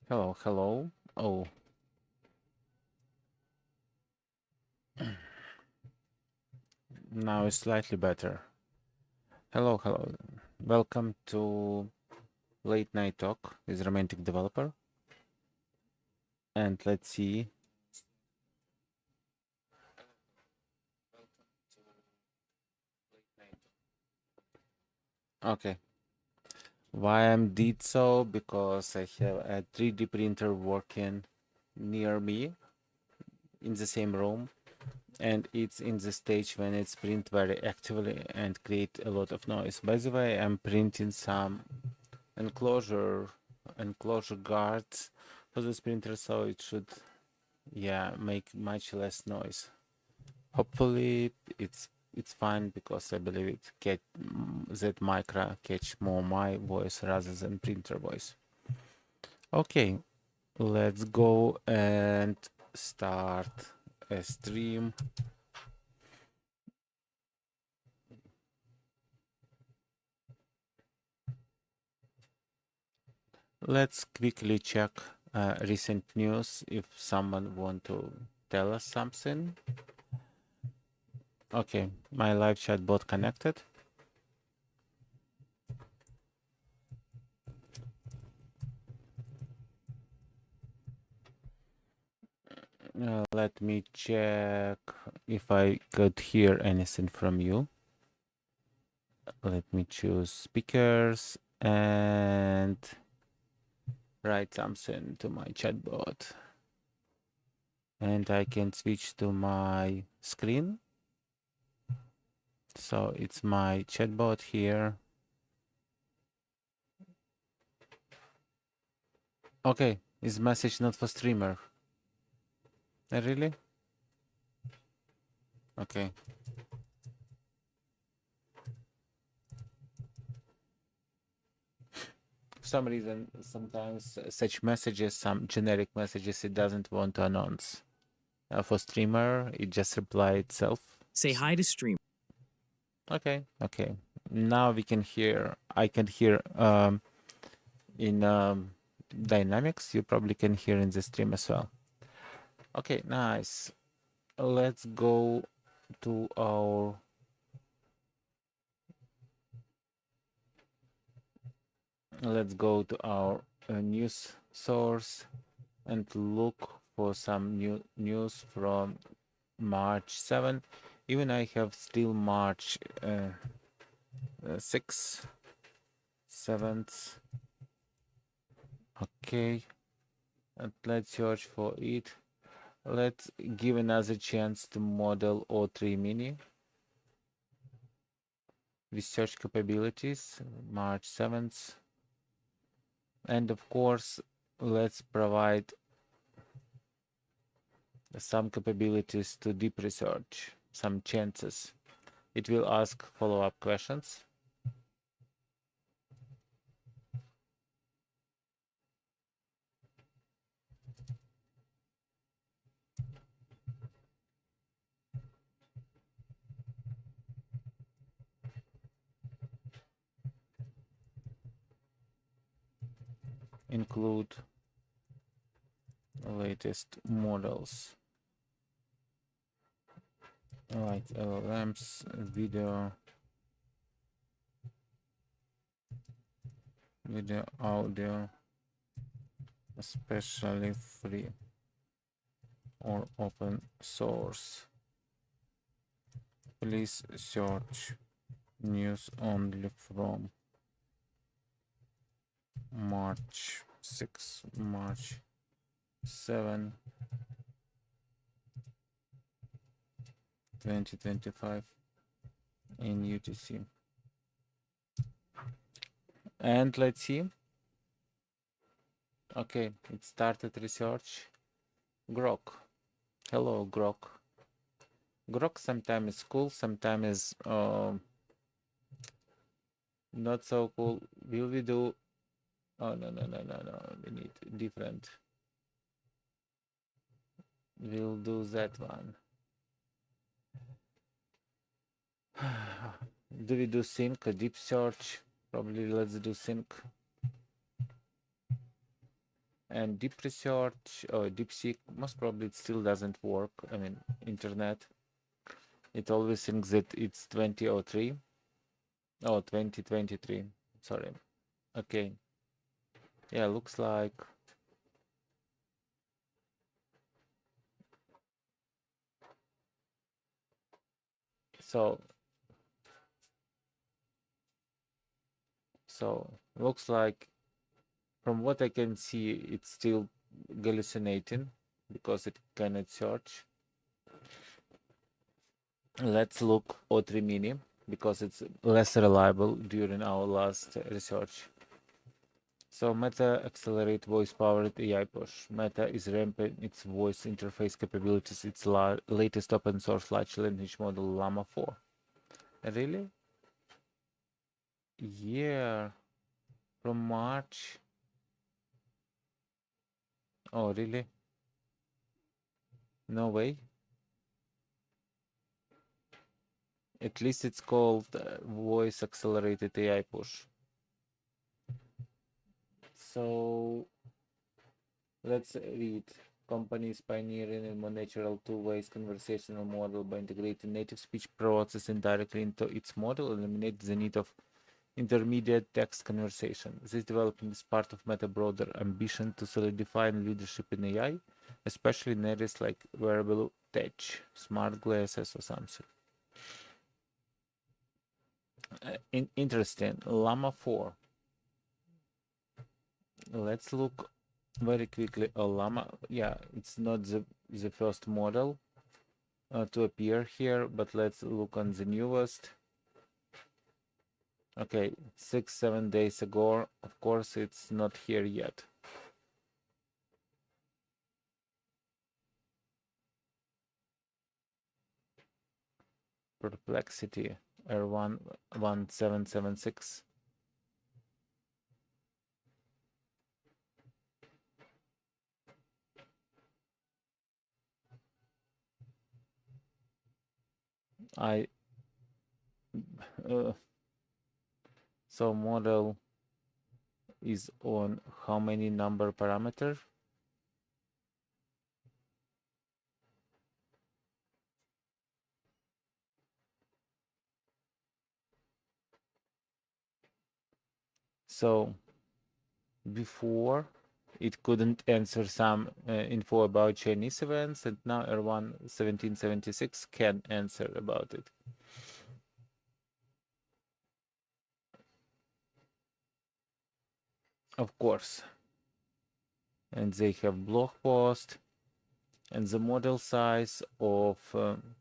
Hello, hello. Oh, now it's slightly better. Hello, hello. Welcome to Late Night Talk with Romantic Developer. And let's see. Okay. Why I did so? Because I have a 3D printer working near me in the same room. And it's in the stage when it's print very actively and create a lot of noise. By the way, I'm printing some enclosure guards for this printer, so it should make much less noise. Hopefully it's fine, because I believe that micro catch more my voice rather than printer voice. Okay, let's go and start a stream. Let's quickly check recent news if someone want to tell us something. Okay, my live chat bot connected. Let me check if I could hear anything from you. Let me choose speakers and write something to my chatbot. And I can switch to my screen. So it's my chatbot here. Okay, is message not for streamer? Really? Okay. For some reason, sometimes such messages, some generic messages, it doesn't want to announce. For streamer, it just reply itself. Say hi to stream. Okay. Now we can hear. I can hear in dynamics. You probably can hear in the stream as well. Okay, nice. Let's go to our news source and look for some new news from March 7. Even I have still March 6th, 7th. Okay, and let's search for it. Let's give another chance to model O3 mini. Research capabilities, March 7th. And of course, let's provide some capabilities to deep research, some chances. It will ask follow-up questions. Include latest models like LLMs, video, audio, especially free or open source. Please search news only from March 6, March 7, 2025 in UTC. And let's see. Okay, it started research. Grok. Hello, Grok. Grok sometimes is cool, sometimes is not so cool. Will we do? Oh, no. We need different. We'll do that one. Do we do sync, a deep search? Probably let's do sync. And deep research or DeepSeek, most probably it still doesn't work. I mean, internet, it always thinks that it's 2003. Oh, 2023. Sorry. Okay. Yeah, looks like so. So looks like from what I can see, it's still hallucinating because it cannot search. Let's look O3 Mini because it's less reliable during our last research. So Meta accelerate voice-powered AI push. Meta is ramping its voice interface capabilities. Its latest open source large language model Llama 4. Really? Yeah, from March. Oh, really? No way. At least it's called voice accelerated AI push. So let's read. Companies pioneering a more natural two-ways conversational model by integrating native speech processing directly into its model, eliminate the need of intermediate text conversation. This development is part of Meta's broader ambition to solidify leadership in AI, especially in areas like wearable tech, smart glasses, or something. Interesting. Llama 4. Let's look very quickly. Llama, yeah, it's not the first model to appear here, but let's look on the newest. Okay, 6-7 days ago. Of course, it's not here yet. Perplexity R1776. I so model is on how many number parameter? So before it couldn't answer some info about Chinese events, and now R1 1776 can answer about it. Of course. And they have blog post, and the model size of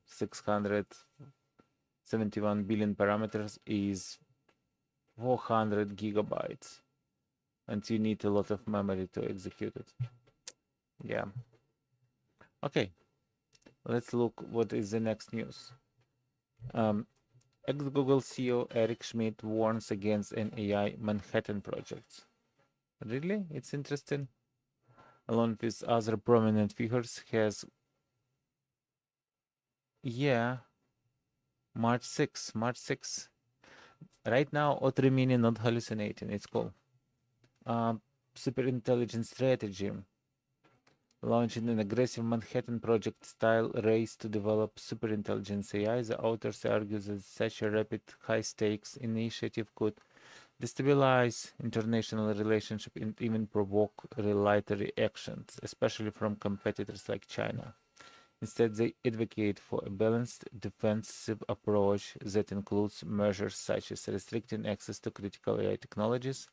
671 billion parameters is 400 gigabytes, and you need a lot of memory to execute it. Yeah. Okay, let's look what is the next news. Ex-Google CEO Eric Schmidt warns against an AI Manhattan project. Really? It's interesting. Along with other prominent figures has... Yeah. March 6. Right now, O3 Mini not hallucinating. It's cool. Superintelligent strategy. Launching an aggressive Manhattan Project-style race to develop superintelligence AI, the authors argue that such a rapid, high-stakes initiative could destabilize international relationships and even provoke retaliatory actions, especially from competitors like China. Instead, they advocate for a balanced defensive approach that includes measures such as restricting access to critical AI technologies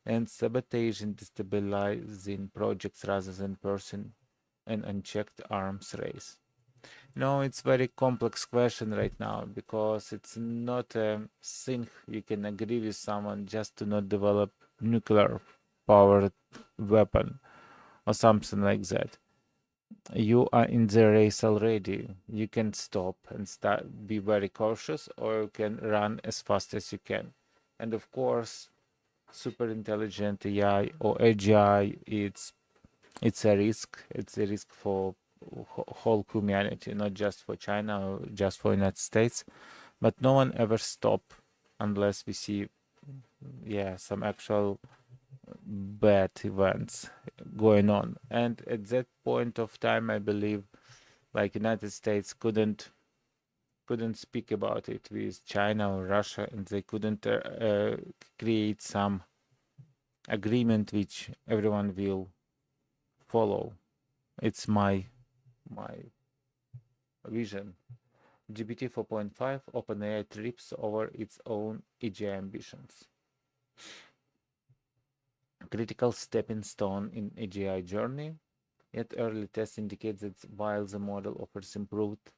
and sabotaging destabilizing projects rather than pursuing an unchecked arms race. No, it's very complex question right now because it's not a thing you can agree with someone just to not develop nuclear powered weapon or something like that. You are in the race already. You can stop and be very cautious, or you can run as fast as you can. And of course, super intelligent AI or AGI, it's a risk. It's a risk for whole humanity, not just for China or just for United States. But no one ever stop unless we see, yeah, some actual bad events going on. And at that point of time, I believe, like United States couldn't speak about it with China or Russia, and they couldn't create some agreement which everyone will follow. It's my vision. GPT 4.5, OpenAI trips over its own AGI ambitions. Critical stepping stone in AGI journey. Yet early tests indicate that while the model offers improved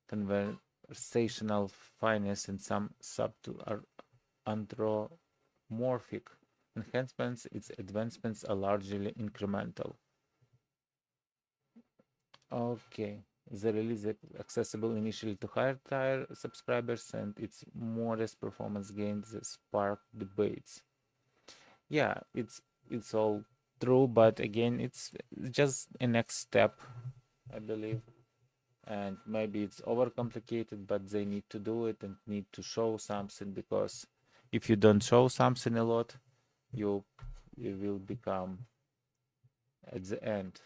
conversational finesse and some subtle anthropomorphic enhancements, its advancements are largely incremental. Okay. The release is accessible initially to higher tier subscribers, and its modest performance gains sparked debates. Yeah, it's all true, but again, it's just a next step, I believe. And maybe it's overcomplicated, but they need to do it and need to show something, because if you don't show something a lot, you will become at the end.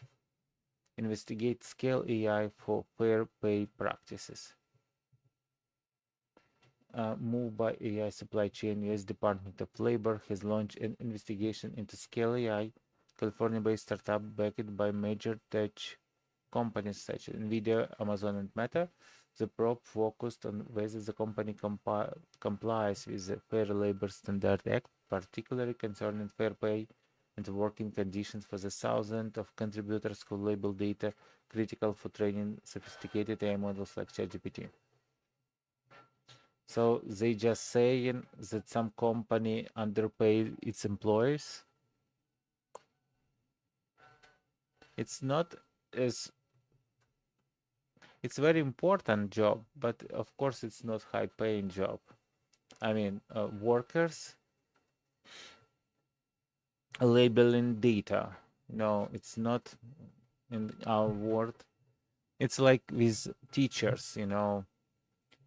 Investigate ScaleAI for fair pay practices. Move by AI supply chain, US Department of Labor has launched an investigation into ScaleAI, California-based startup backed by major tech companies such as Nvidia, Amazon, and Meta. The probe focused on whether the company complies with the Fair Labor Standard Act, particularly concerning fair pay and working conditions for the thousands of contributors who label data critical for training sophisticated AI models like ChatGPT. So they just saying that some company underpaid its employees. It's not as it's very important job, but of course it's not high paying job. I mean, workers labeling data. No, it's not in our world. It's like with teachers,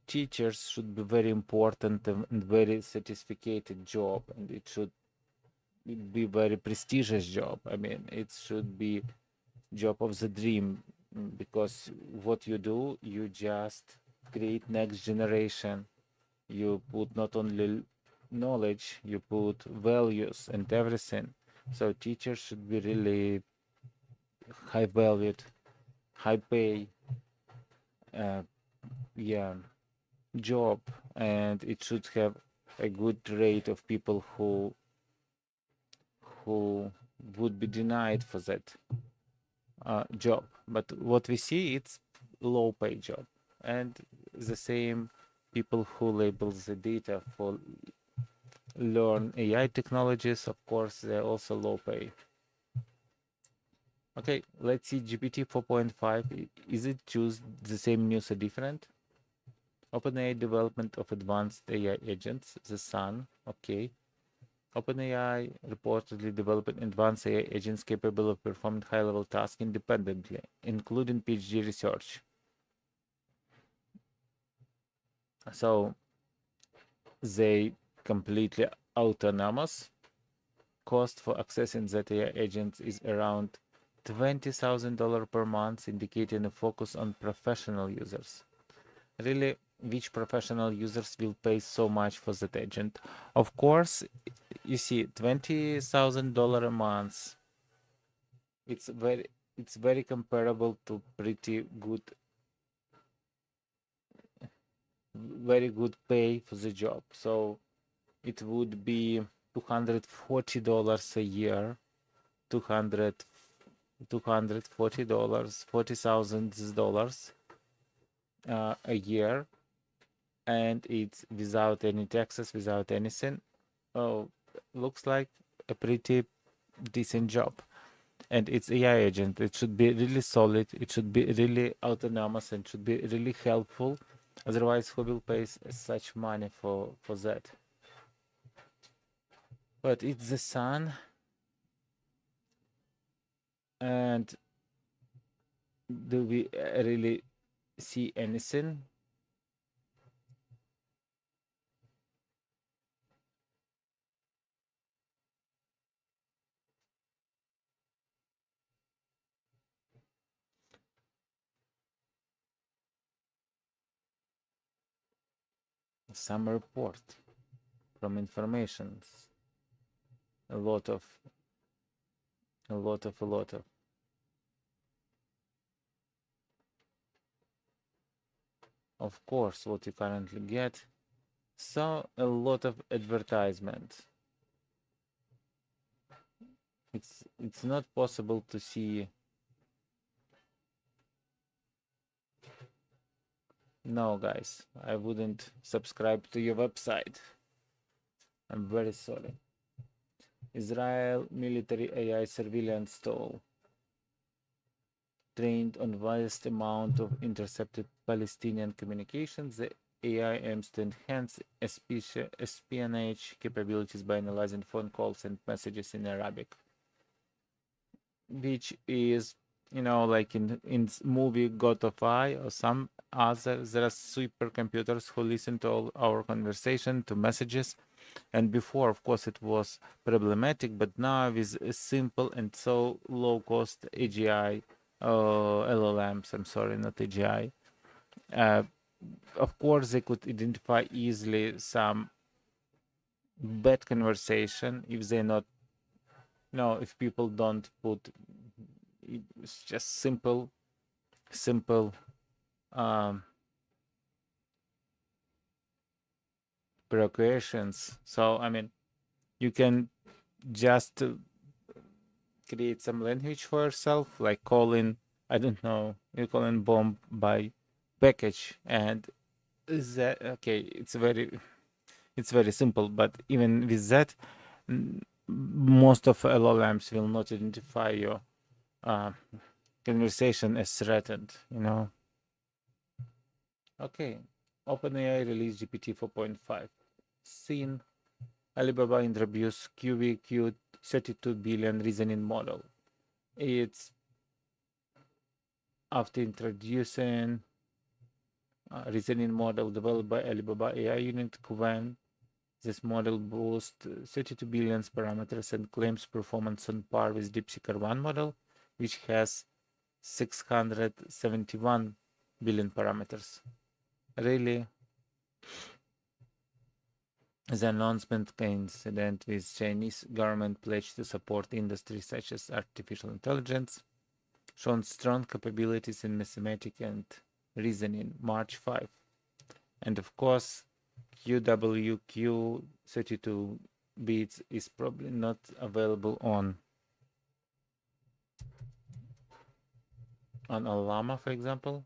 teachers should be very important and very sophisticated job, and it should be very prestigious job. I mean, it should be job of the dream, because what you do, you just create next generation. You put not only knowledge, you put values and everything. So teachers should be really high valued, high pay, yeah, job, and it should have a good rate of people who would be denied for that job. But what we see, it's low pay job, and the same people who label the data for learn AI technologies, of course, they're also low pay. Okay, let's see GPT 4.5. Is it choose the same news or different? OpenAI development of advanced AI agents, the sun. Okay. OpenAI reportedly developed advanced AI agents capable of performing high-level tasks independently, including PhD research. So they completely autonomous. Cost for accessing that AI agents is around $20,000 per month, indicating a focus on professional users. Really, which professional users will pay so much for that agent? Of course, you see, $20,000 a month. It's very comparable to pretty good, very good pay for the job. So it would be $240 a year, $240, $40,000 a year, and it's without any taxes, without anything. Oh, looks like a pretty decent job. And it's AI agent. It should be really solid. It should be really autonomous and should be really helpful. Otherwise, who will pay such money for that? But it's the sun. And do we really see anything? some report from information. A lot of. Of course, what you currently get. So a lot of advertisement. It's not possible to see. No, guys, I wouldn't subscribe to your website. I'm very sorry. Israel military AI surveillance tool trained on vast amount of intercepted Palestinian communications. The AI aims to enhance espionage capabilities by analyzing phone calls and messages in Arabic, which is, like in movie God of I or some other, there are supercomputers who listen to all our conversation, to messages. And before, of course, it was problematic, but now with a simple and so low cost AGI, LLMs, I'm sorry, not AGI, of course, they could identify easily some bad conversation if they're not, if people don't put, it's just simple precautions. So, I mean, you can just create some language for yourself, like calling, I don't know, you call in bomb by package, and is that okay? It's very simple, but even with that, most of LLMs will not identify your conversation as threatened. Okay, OpenAI released GPT 4.5. Seen Alibaba introduced QVQ 32 billion reasoning model. It's after introducing reasoning model developed by Alibaba AI unit Qwen. This model boasts 32 billion parameters and claims performance on par with DeepSeek-R1 model, which has 671 billion parameters. Really, the announcement coincident with Chinese government pledge to support industries such as artificial intelligence, shown strong capabilities in mathematics and reasoning, March 5. And of course, QWQ 32 bits is probably not available on Llama, for example.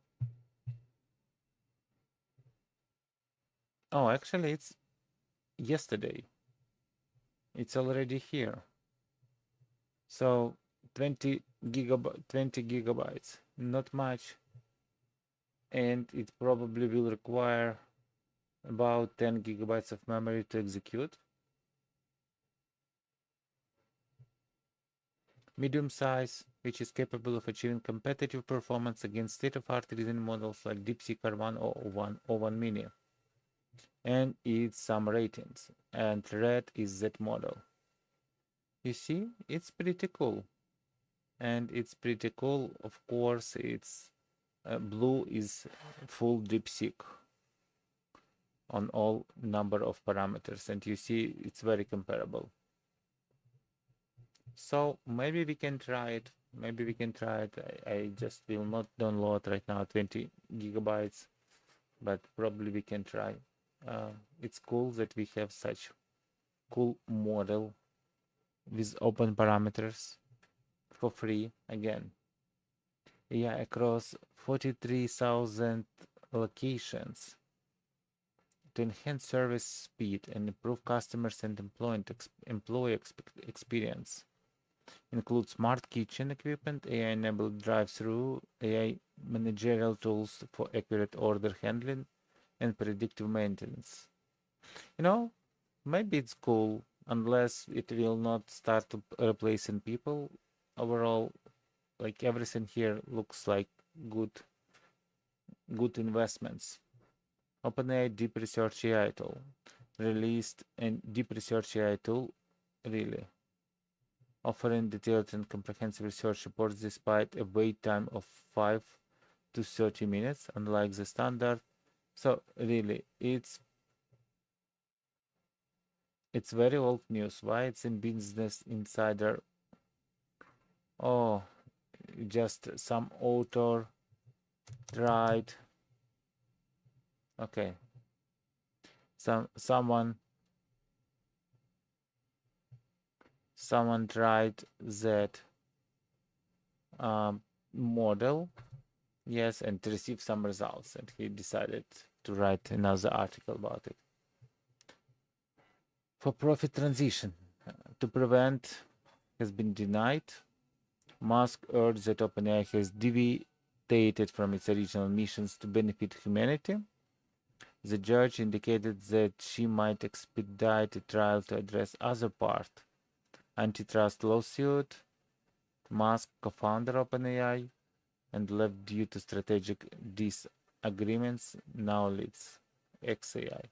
Oh, actually, it's yesterday. It's already here. So 20 gigabytes, not much, and it probably will require about 10 gigabytes of memory to execute. Medium size, which is capable of achieving competitive performance against state-of-art reasoning models like DeepSeek-R1 or O1 Mini. And it's some ratings, and red is that model. You see, it's pretty cool. And it's pretty cool. Of course, it's blue is full DeepSeek on all number of parameters, and you see it's very comparable. So maybe we can try it. I just will not download right now 20 gigabytes, but probably we can try. It's cool that we have such cool model with open parameters for free again. Yeah, across 43,000 locations to enhance service speed and improve customers and employee experience. Include smart kitchen equipment, AI-enabled drive-through, AI managerial tools for accurate order handling, and predictive maintenance. Maybe it's cool, unless it will not start replacing people. Overall, like everything here looks like good investments. OpenAI Deep Research AI tool released, and Deep Research AI tool really offering detailed and comprehensive research reports despite a wait time of 5 to 30 minutes, unlike the standard. So really, it's It's very old news. Why it's in Business Insider? Oh, just some author tried. Okay, someone tried that model, yes, and received some results, and he decided to write another article about it. For profit transition to prevent has been denied. Musk urged that OpenAI has deviated from its original missions to benefit humanity. The judge indicated that she might expedite a trial to address other part. Antitrust lawsuit, Musk co-founder OpenAI, and left due to strategic disagreements, now leads XAI.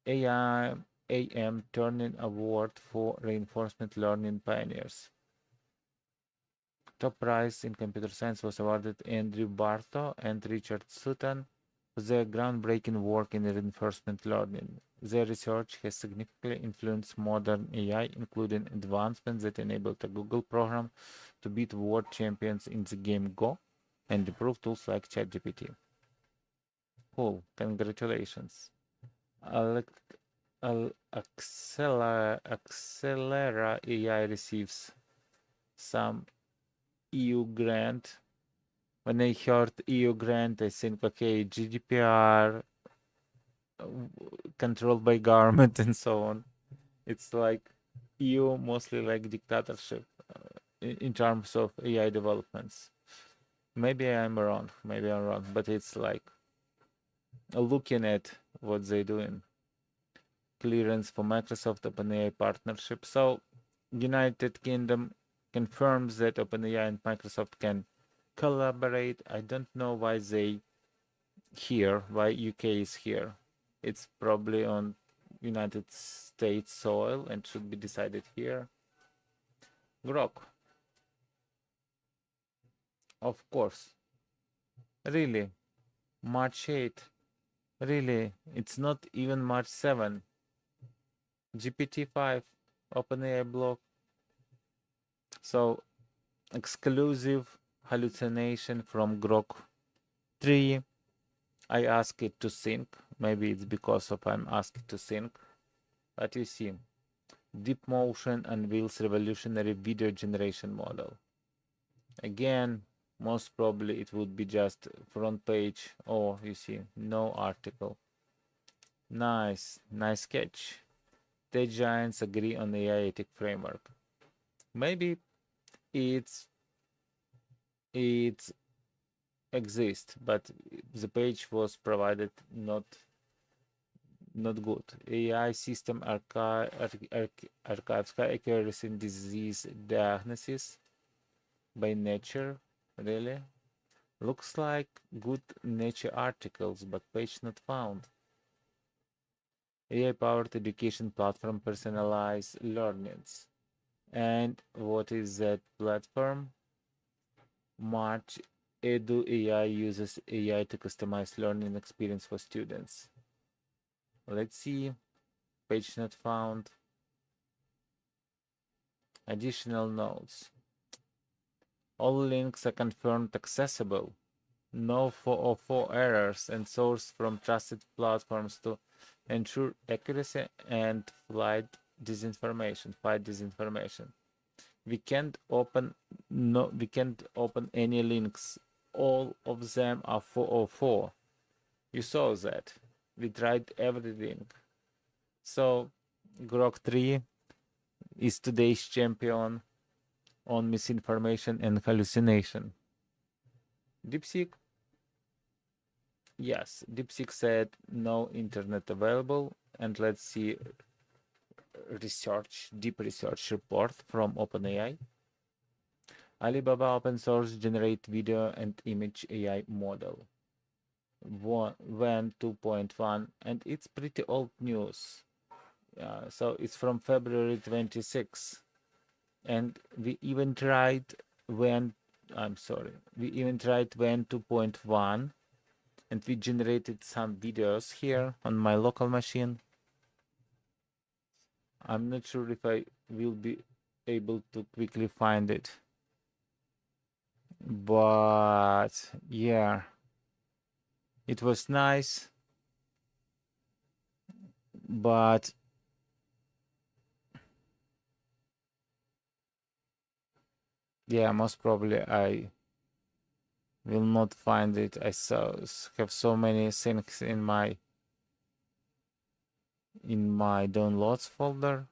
AI AM Turning Award for Reinforcement Learning Pioneers. Top prize in computer science was awarded Andrew Barto and Richard Sutton for their groundbreaking work in reinforcement learning. Their research has significantly influenced modern AI, including advancements that enabled a Google program to beat world champions in the game Go and improve tools like ChatGPT. Cool, congratulations. Accelera AI receives some EU grant. When I heard EU grant, I think, okay, GDPR, controlled by government and so on. It's like EU mostly like dictatorship in terms of AI developments. Maybe I'm wrong, but it's like looking at what they're doing. Clearance for Microsoft OpenAI partnership. So United Kingdom confirms that OpenAI and Microsoft can collaborate. I don't know why they here, why UK is here. It's probably on United States soil and should be decided here. Grok. Of course. Really? March 8. Really? It's not even March 7. GPT-5. OpenAI block. So, exclusive hallucination from Grok 3. I ask it to sync. Maybe it's because of I'm asked to sync. But you see, Deep Motion unveils revolutionary video generation model. Again, most probably it would be just front page. Oh, you see, no article. Nice sketch. The giants agree on AI ethic framework. Maybe it's exists, but the page was provided not good. AI system archives high accuracy in disease diagnosis by Nature. Really? Looks like good Nature articles, but page not found. AI-powered education platform personalized learnings. And what is that platform? March Edu AI uses AI to customize learning experience for students. Let's see. Page not found. Additional notes. All links are confirmed accessible. No 404 errors and sourced from trusted platforms to ensure accuracy and fight disinformation. We can't open any links. All of them are 404. You saw that. We tried everything. So Grok 3 is today's champion on misinformation and hallucination. DeepSeek. Yes, DeepSeek said no internet available. And let's see deep research report from OpenAI. Alibaba open source generate video and image AI model. WAN 2.1, and it's pretty old news. So it's from February 26. And we even tried WAN 2.1, and we generated some videos here on my local machine. I'm not sure if I will be able to quickly find it. But yeah, it was nice. But yeah, most probably I will not find it. I have so many things in my downloads folder.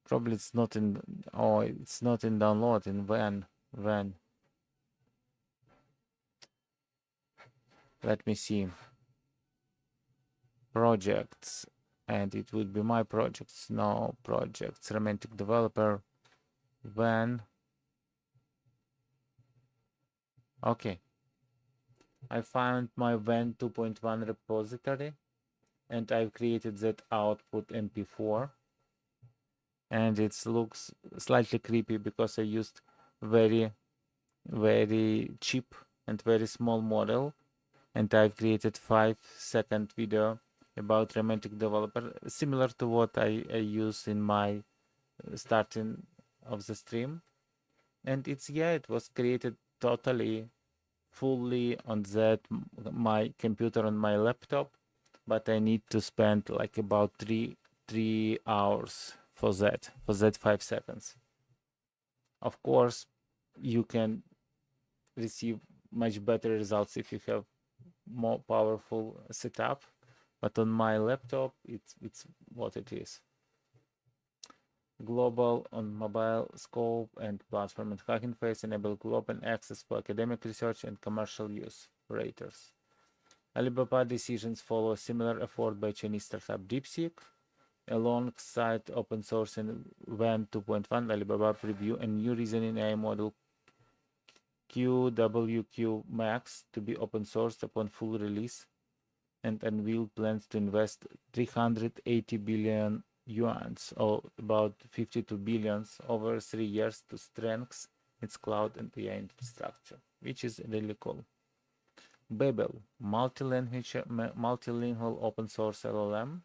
Probably it's not in. Oh, it's not in download. In when? Let me see. Projects, and it would be my projects. No projects. Romantic developer. When? Okay. I found my When 2.1 repository, and I've created that output MP4. And it looks slightly creepy because I used very cheap and very small model, and I've created 5-second video about romantic developer, similar to what I use in my starting of the stream. And it was created totally fully on that my computer on my laptop, but I need to spend like about three hours for that 5 seconds. Of course, you can receive much better results if you have more powerful setup, but on my laptop it's what it is. Global on mobile scope and platform and Hugging Face enable open access for academic research and commercial use raters. Alibaba decisions follow a similar effort by Chinese startup DeepSeek. Alongside open source and Wen 2.1, Alibaba preview a new reasoning AI model QWQ Max to be open sourced upon full release, and unveiled plans to invest 380 billion yuan, or about 52 billions, over 3 years to strengthen its cloud and AI infrastructure, which is really cool. Babel, multilingual open source LLM.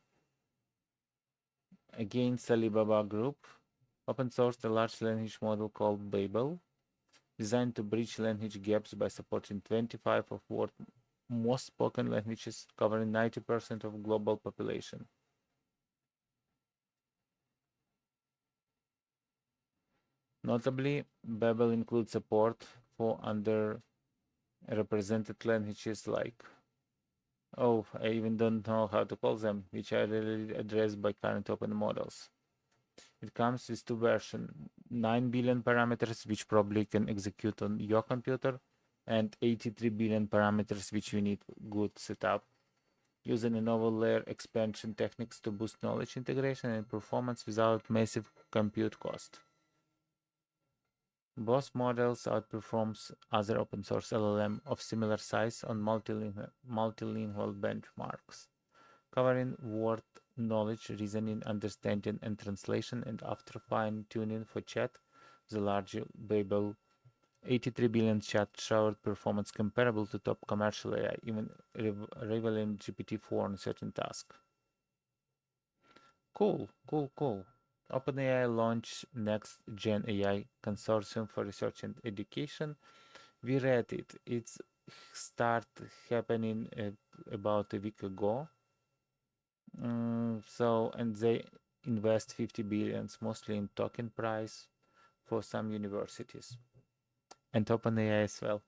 Against Alibaba Group, open sourced a large language model called Babel, designed to bridge language gaps by supporting 25 of world's most spoken languages, covering 90% of global population. Notably, Babel includes support for underrepresented languages like, I even don't know how to call them, which are really addressed by current open models. It comes with 2 versions, 9 billion parameters, which probably can execute on your computer, and 83 billion parameters, which you need good setup, using a novel layer expansion techniques to boost knowledge integration and performance without massive compute cost. Both models outperforms other open source LLM of similar size on multilingual benchmarks, covering word knowledge, reasoning, understanding, and translation, and after fine-tuning for chat, the larger Babel 83 billion chat showed performance comparable to top commercial AI, even rivaling GPT-4 on certain tasks. Cool. OpenAI launched Next Gen AI Consortium for Research and Education. We read it. It's start happening about a week ago. And they invest 50 billions, mostly in token price for some universities. And OpenAI as well.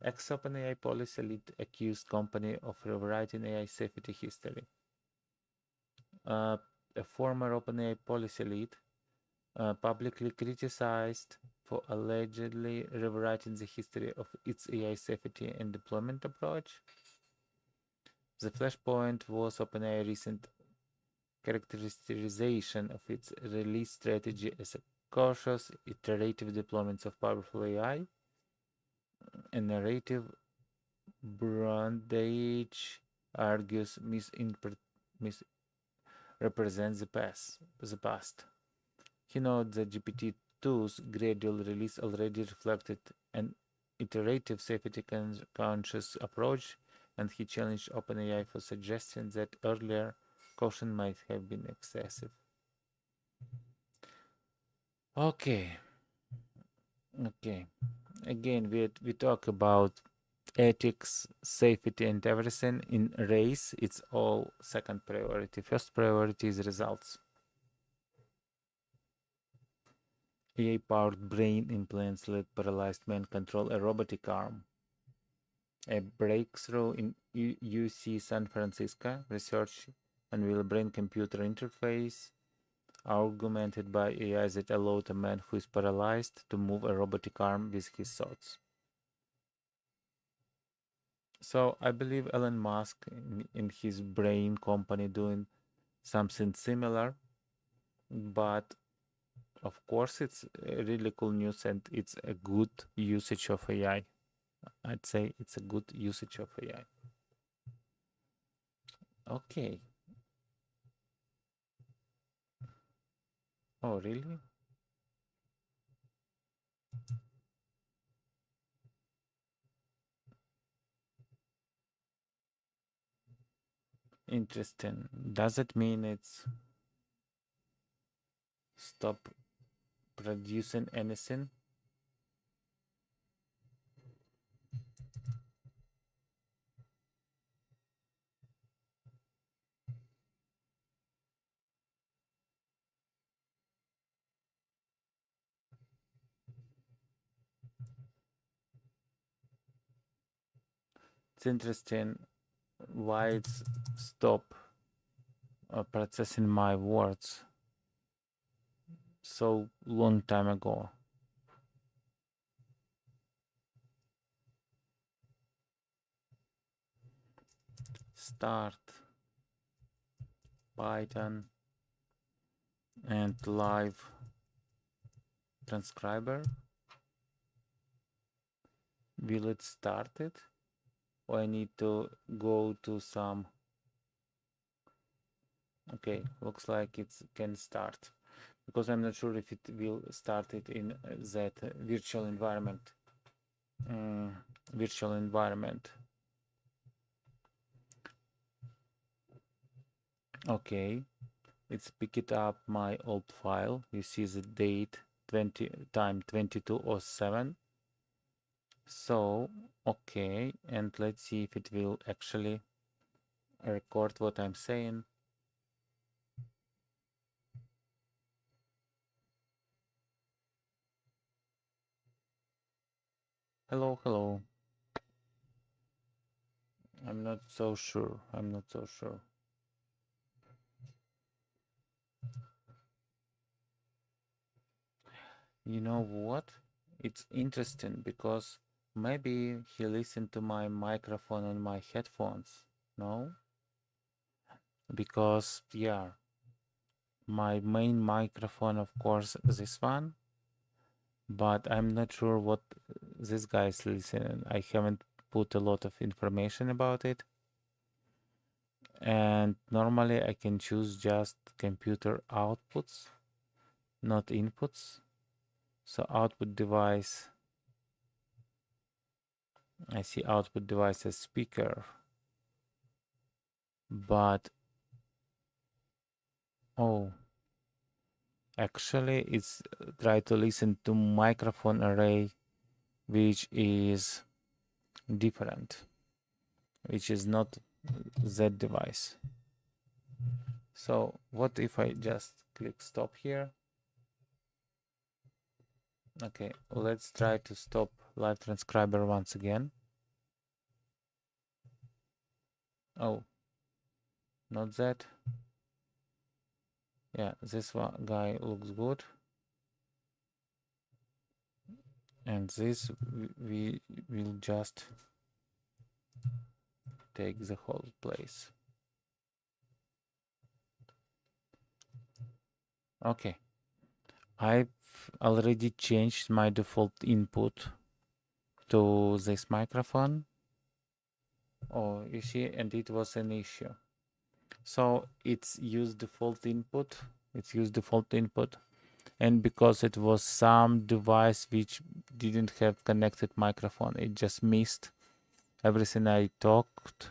Ex-OpenAI policy lead accused company of rewriting AI safety history. A former OpenAI policy lead publicly criticized for allegedly rewriting the history of its AI safety and deployment approach. The flashpoint was OpenAI recent characterization of its release strategy as a cautious, iterative deployments of powerful AI. A narrative Brundage argues misrepresents the past. He notes that GPT-2's gradual release already reflected an iterative safety-conscious approach, and he challenged OpenAI for suggesting that earlier caution might have been excessive. Okay. Okay. Again, we talk about ethics, safety, and everything. In race, it's all second priority. First priority is results. AI-powered brain implants let paralyzed man control a robotic arm. A breakthrough in UC San Francisco research unveiled brain-computer interface augmented by AI that allowed a man who is paralyzed to move a robotic arm with his thoughts. So I believe Elon Musk in his brain company doing something similar, but of course it's really cool news and it's a good usage of AI. I'd say it's a good usage of AI. Okay. Oh, really? Interesting. Does it mean it's stop producing anything? It's interesting why it's stop processing my words so long time ago. Start Python and live transcriber. Will it start it? Or I need to go to some... Okay, looks like it can start. Because I'm not sure if it will start it in that virtual environment. Virtual environment. Okay, let's pick it up my old file. You see the date 2207. So, okay, and let's see if it will actually record what I'm saying. Hello, hello. I'm not so sure. I'm not so sure. You know what? It's interesting because maybe he listened to my microphone on my headphones. No? Because, yeah, my main microphone, of course, this one, but I'm not sure what this guy is listening. I haven't put a lot of information about it. And normally I can choose just computer outputs, not inputs. So output device, I see output device as speaker, but oh, actually it's try to listen to microphone array, which is different, which is not that device. So what if I just click stop here? Okay, let's try to stop live transcriber once again. Oh, not that. Yeah, this one guy looks good. And this we will just take the whole place. Okay, I've already changed my default input to this microphone. Oh, you see, and it was an issue. So it's used default input. It's used default input. And because it was some device which didn't have connected microphone, it just missed everything I talked.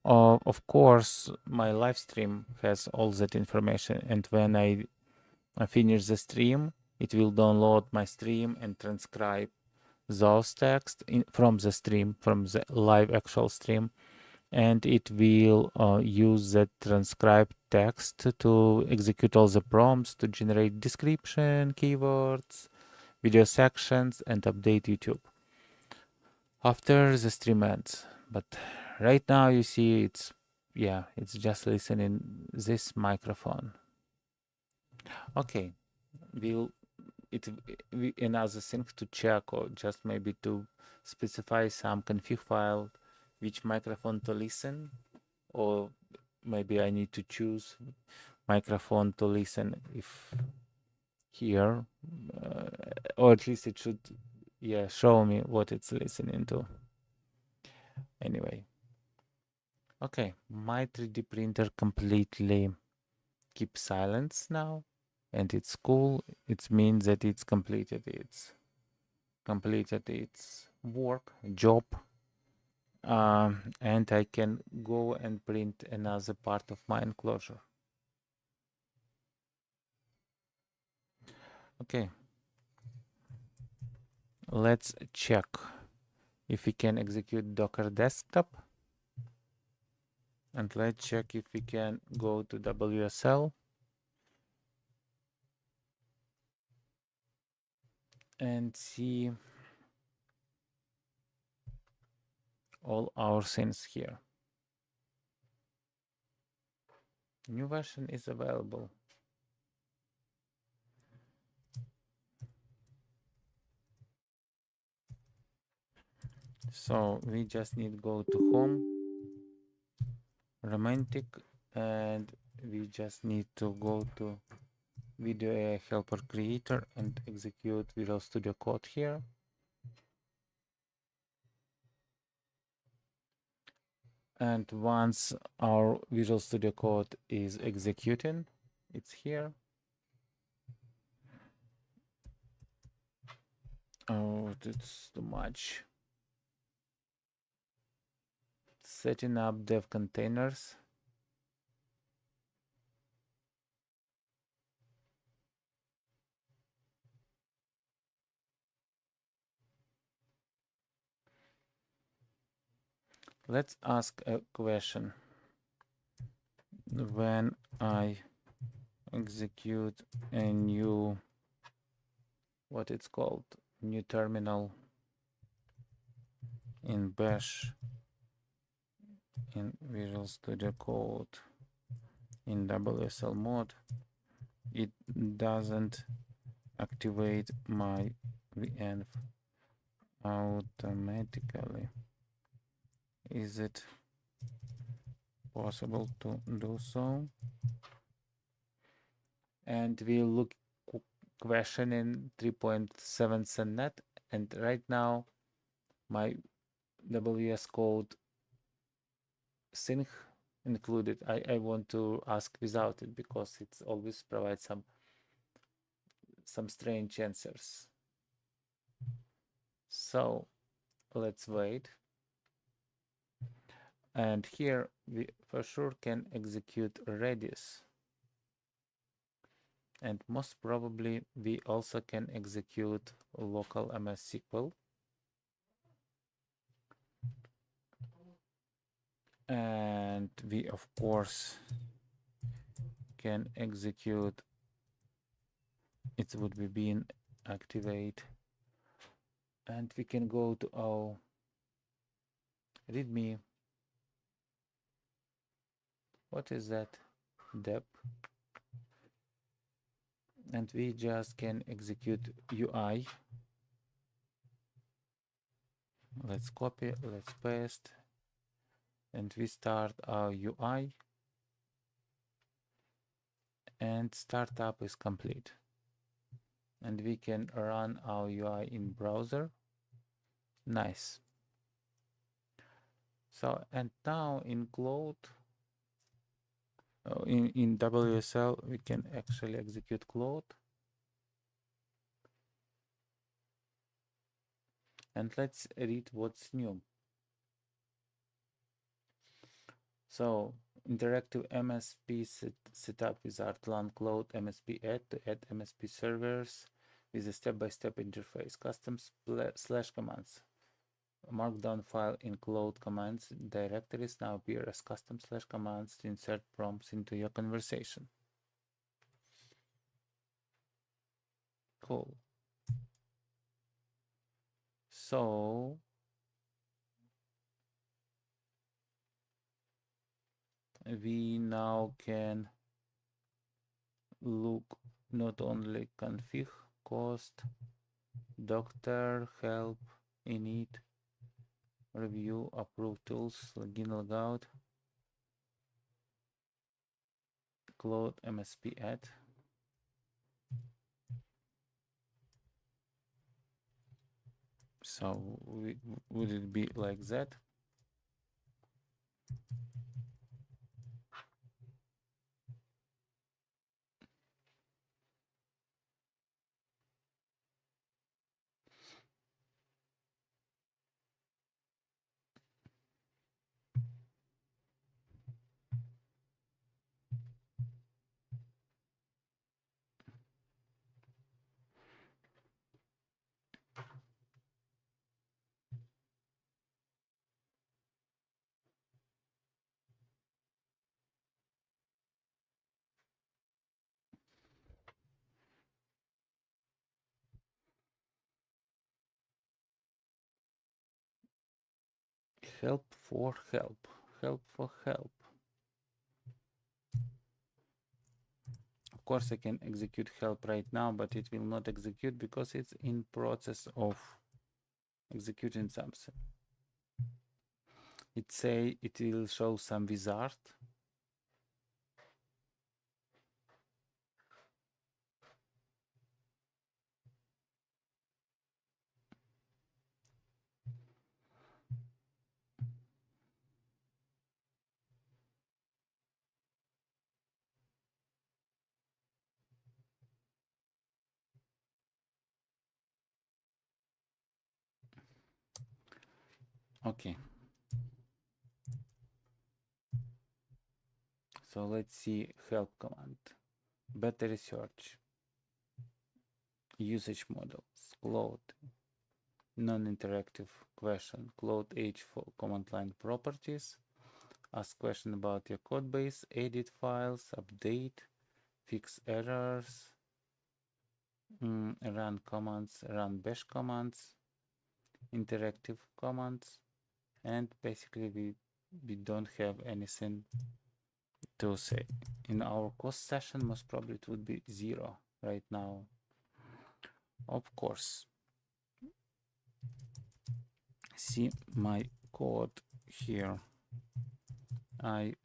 Of course, my live stream has all that information. And when I finish the stream, It will download my stream and transcribe those text from the stream, from the live actual stream, and it will use that transcribed text to execute all the prompts to generate description, keywords, video sections, and update YouTube after the stream ends. But right now you see it's just listening this microphone. Okay, we'll another thing to check, or just maybe to specify some config file which microphone to listen, or maybe I need to choose microphone to listen if here, or at least it should show me what it's listening to. Anyway, okay, my 3D printer completely keeps silence now, and it's cool. It means that it's completed its work job, and I can go and print another part of my enclosure. Okay, let's check if we can execute Docker desktop, and let's check if we can go to WSL and see all our things here. New version is available. So we just need to go to home, romantic, and we just need to go to video AI helper creator and execute Visual Studio Code here. And once our Visual Studio Code is executing, it's here. Oh, it's too much. Setting up dev containers. Let's ask a question. When I execute a new, what it's called, new terminal in Bash, in Visual Studio Code, in WSL mode, it doesn't activate my VNF automatically. Is it possible to do so? And we look question in 3.7 net, and right now my WS code sync included. I want to ask without it because it always provides some strange answers. So let's wait. And here we for sure can execute Redis. And most probably we also can execute local MS SQL. And we of course can execute, it would be being activate, and we can go to our readme. What is that? Dep. And we just can execute UI. Let's copy, let's paste, and we start our UI, and startup is complete. And we can run our UI in browser. Nice. So, and now in Cloud, in WSL, we can actually execute Cloud. And let's read what's new. So, interactive MSP setup with Artlan Cloud MSP add to add MSP servers. with a step-by-step interface. Custom slash commands. A markdown file include commands directories now appear as custom slash commands to insert prompts into your conversation. Cool. So we now can look not only config, cost, doctor, help, init, review, approve tools, login, logout, cloud, MSP add. So would it be like that? Help for help. Help for help. Of course, I can execute help right now, but it will not execute because it's in process of executing something. It will show some wizard. Okay. So let's see help command. Better research. Usage models. Cloud. Non-interactive question. Cloud H for command line properties. Ask question about your code base. Edit files. Update. Fix errors. Run commands. Run bash commands. Interactive commands. And basically we don't have anything to say. In our cost session, most probably it would be 0 right now. Of course. See my code here. I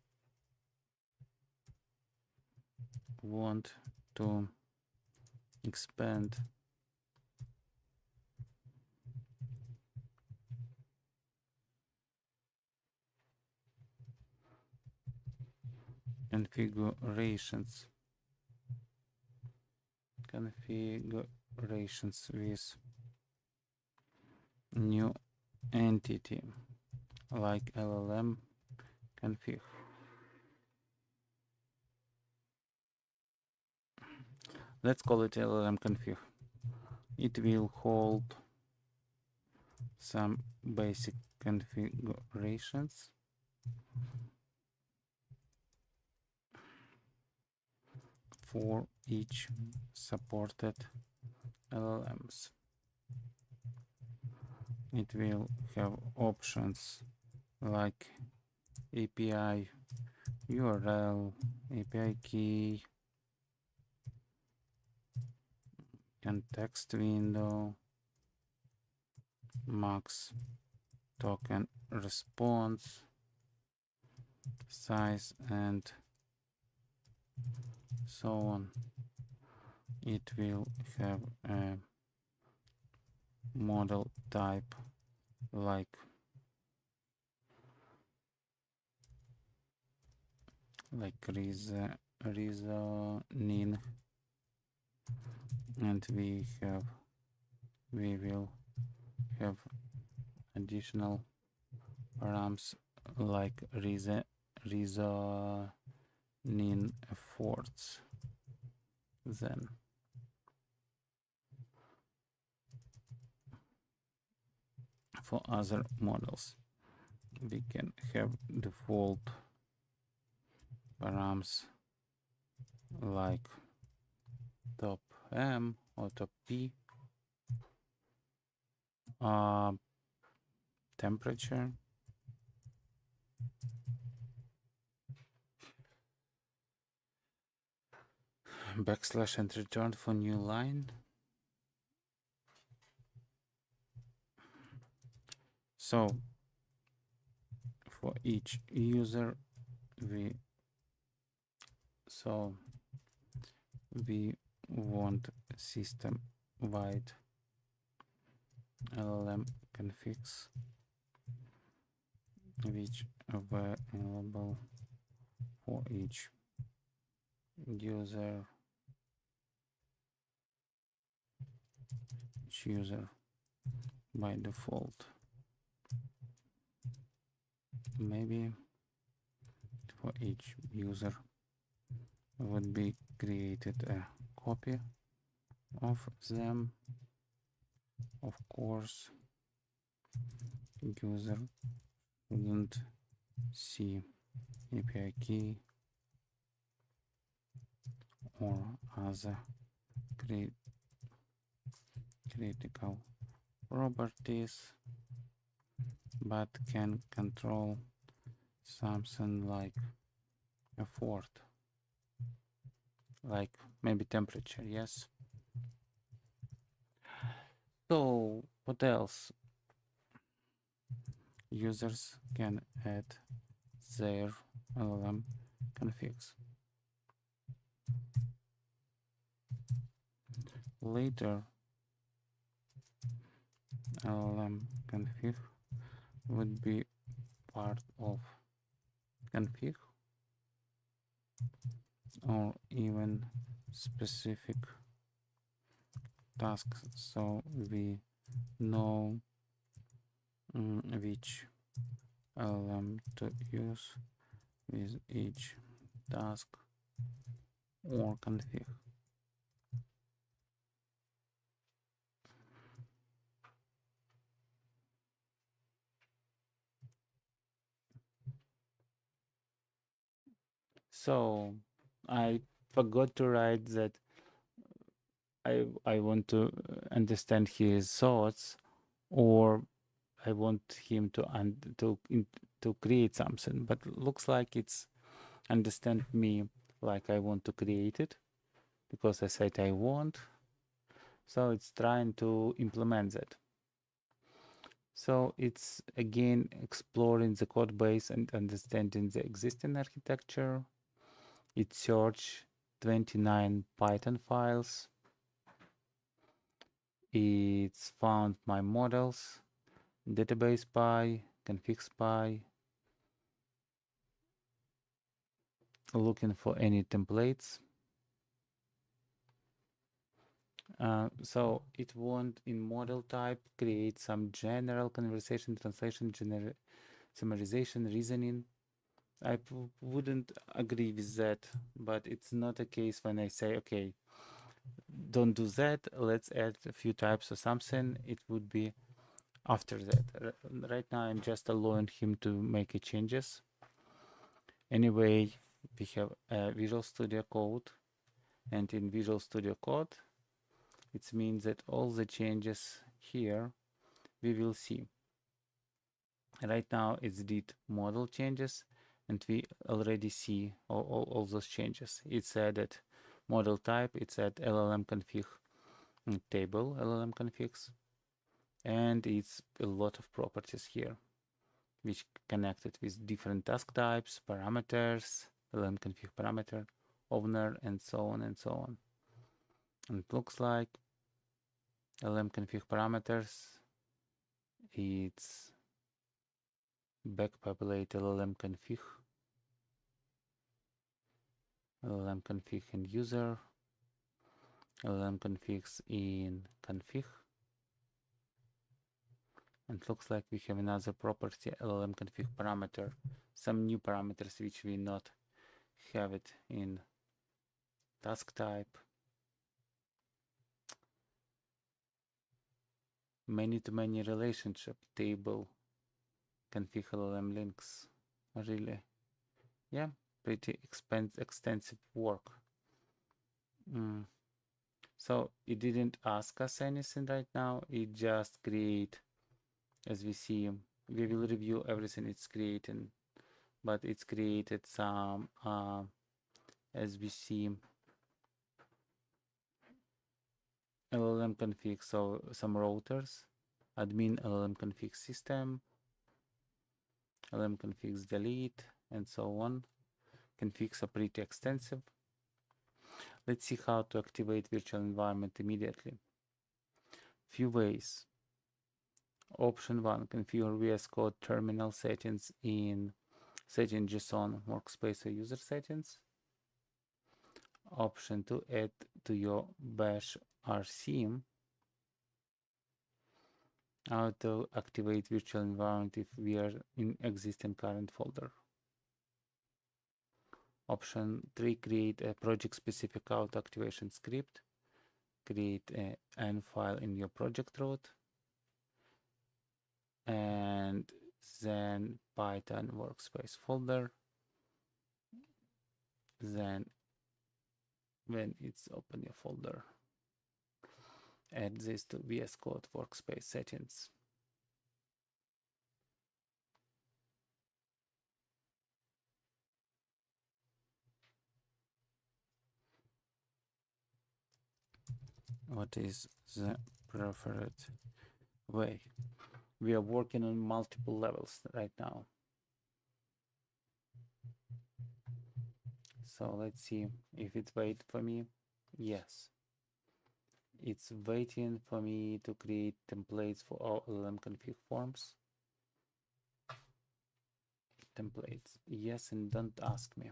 want to expand configurations with new entity like LLM config. Let's call it LLM config. It will hold some basic configurations for each supported LLMs. It will have options like API URL, API key, context window, max token response, size, and so on. It will have a model type like reasoning, and we will have additional params like reasoning efforts. Then for other models. We can have default params like top M or top P, temperature, backslash and return for new line. So for each user, we want system-wide LLM configs which available for each user by default. Maybe for each user would be created a copy of them. Of course, user shouldn't see API key or other critical properties, but can control something like effort, like maybe temperature. Yes. So what else? Users can add their LLM configs. Later, LLM config would be part of config or even specific tasks, so we know which LLM to use with each task or config. So I forgot to write that I want to understand his thoughts, or I want him to create something, but looks like it's understand me like I want to create it because I said I want. So it's trying to implement that. So it's again exploring the code base and understanding the existing architecture. It searched 29 Python files. It's found my models, database py, config py, looking for any templates. So it want in model type create some general conversation, translation, summarization, reasoning. I wouldn't agree with that, but it's not a case when I say, okay, don't do that, let's add a few types or something. It would be after that. Right now, I'm just allowing him to make changes. Anyway, we have Visual Studio Code, and in Visual Studio Code, it means that all the changes here we will see. Right now, it's did model changes, and we already see all those changes. It's added model type, it's added LLM config table, LLM configs, and it's a lot of properties here, which connected with different task types, parameters, LLM config parameter, owner, and so on and so on. And it looks like LLM config parameters, it's backpopulate LLM config in user, LLM configs in config, and looks like we have another property, LLM config parameter, some new parameters which we not have it in task type. many-to-many relationship table, config LLM links. Really, yeah, pretty extensive work. So it didn't ask us anything right now. It just create, as we see, we will review everything it's creating, but it's created some, as we see, LLM config, so some routers, admin LLM config system, LLM configs delete, and so on. Configs are pretty extensive. Let's see how to activate virtual environment immediately. Few ways. Option 1, configure VS Code terminal settings in setting JSON workspace or user settings. Option 2, add to your bash RC how to activate virtual environment if we are in existing current folder. Option 3, create a project specific auto activation script. Create an file in your project root, and then Python workspace folder. Then when it's open your folder, add this to VS Code workspace settings. What is the preferred way? We are working on multiple levels right now. So let's see if it waits for me. Yes. It's waiting for me to create templates for all LLM config forms. Templates. Yes, and don't ask me.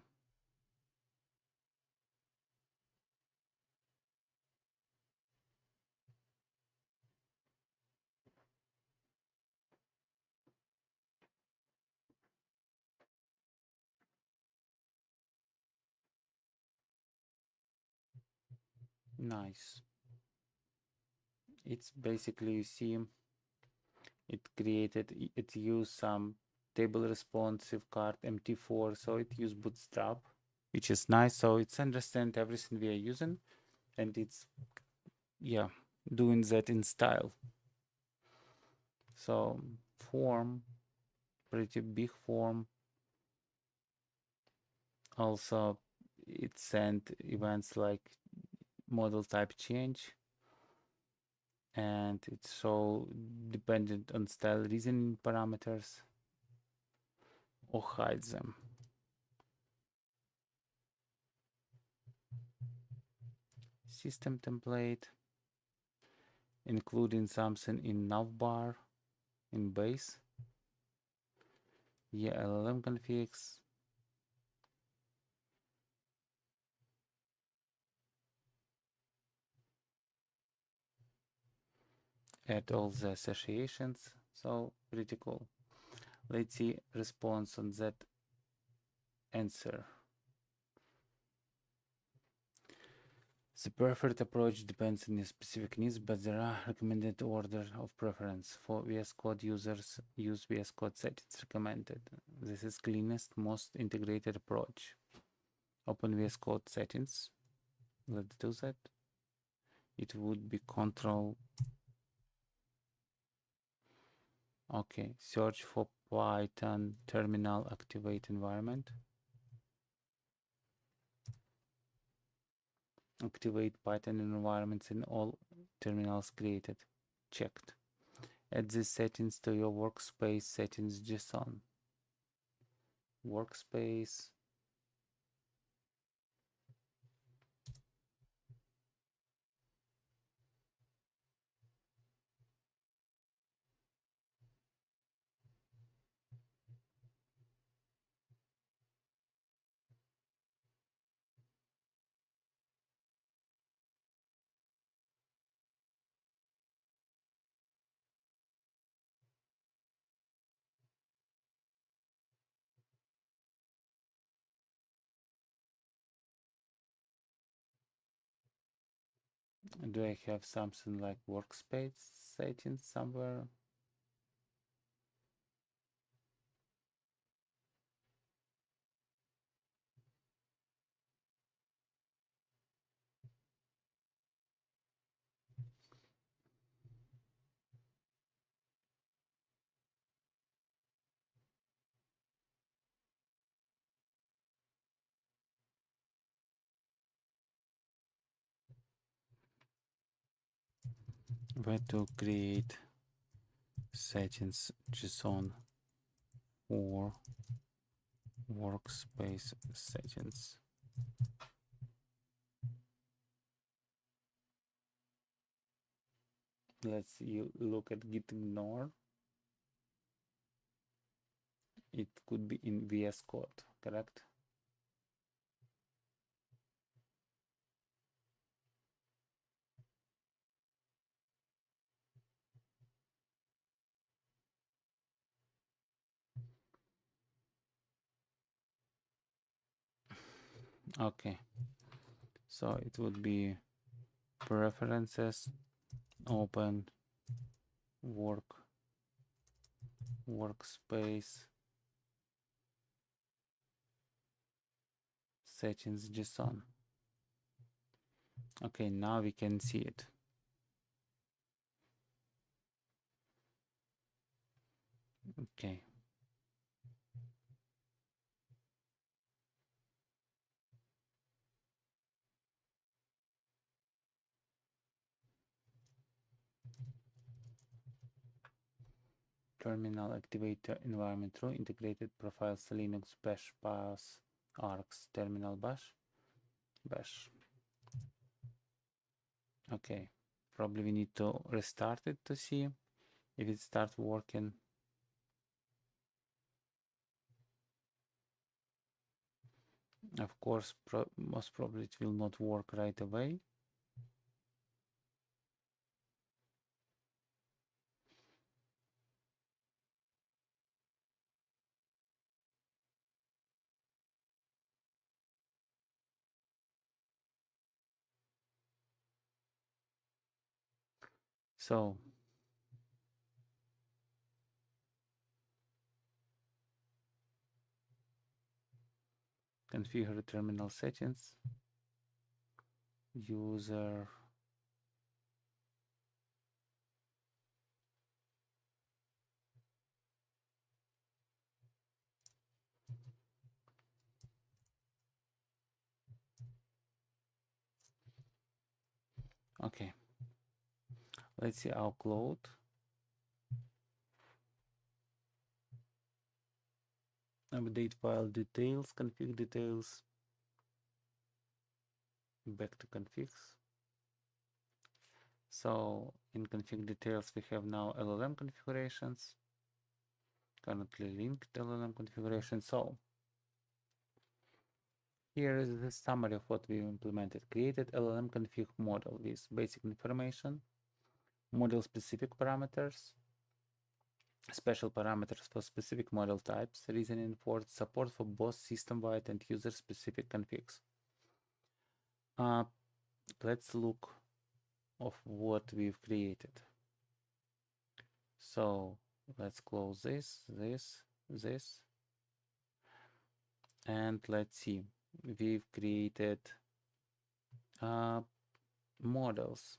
Nice. It's basically, you see, it created, it used some table responsive card MT4, so it used Bootstrap, which is nice. So it's understand everything we are using, and it's, yeah, doing that in style. So form, pretty big form. Also, it sent events like model type change, and it's so dependent on style reasoning parameters, or hide them. System template, including something in navbar, in base. Yeah, LLM configs. Add all the associations. So pretty cool. Let's see response on that answer. The preferred approach depends on your specific needs, but there are recommended order of preference. For VS Code users, use VS Code settings recommended. This is cleanest, most integrated approach. Open VS Code settings. Let's do that. It would be control. Okay, search for Python terminal activate environment. Activate Python environments in all terminals created. Checked. Add these settings to your workspace settings JSON. Workspace. Do I have something like workspace settings somewhere. Where to create settings JSON for workspace settings. Let's look at git ignore. It could be in VS Code, correct? Okay, so it would be preferences, open workspace settings JSON. Okay, now we can see it. Okay. Terminal activate environment through integrated profiles Linux bash pass arcs terminal bash. Okay, probably we need to restart it to see if it starts working. Of course, most probably it will not work right away. So configure terminal settings, user okay, let's see our cloud. Update file details, config details, back to configs. So in config details we have now LLM configurations, currently linked LLM configuration. So here is the summary of what we implemented. Created LLM config model with basic information, model specific parameters, special parameters for specific model types, reasoning for support for both system-wide and user-specific configs. Let's look of what we've created. So let's close this, and let's see. We've created models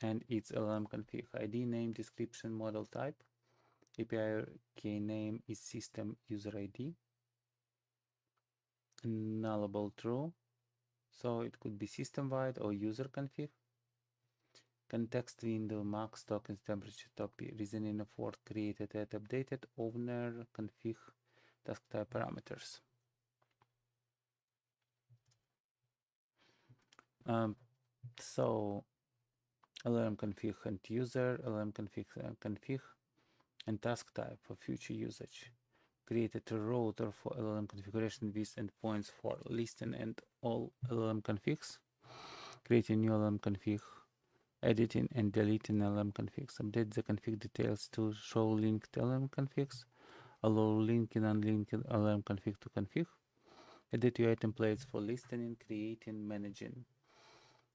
and its LLM config, ID, name, description, model type. API key name is system user ID. Nullable true, so it could be system-wide or user config. Context window, max tokens, temperature, topic, reasoning of word created at updated, owner, config, task type parameters. So LLM config and user, LLM config and task type for future usage. Created a router for LLM configuration with endpoints for listing and all LLM configs. Create a new LLM config, editing and deleting LLM configs. Update the config details to show linked LLM configs. Allow linking and unlinked LLM config to config. Edit UI templates for listening, creating, managing.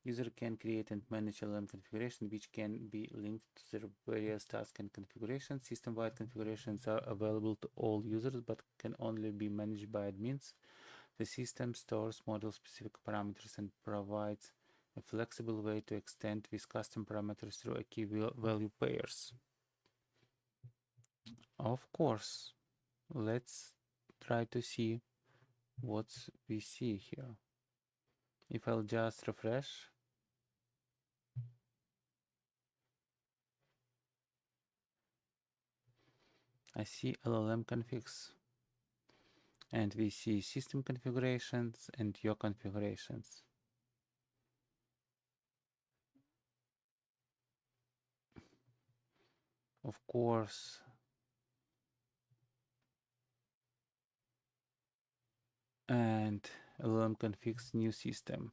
User can create and manage LLM configuration, which can be linked to their various tasks and configurations. System-wide configurations are available to all users, but can only be managed by admins. The system stores model-specific parameters and provides a flexible way to extend these custom parameters through a key value pairs. Of course, let's try to see what we see here. If I'll just refresh, I see LLM configs, and we see system configurations and your configurations. Of course, and LLM configs new system.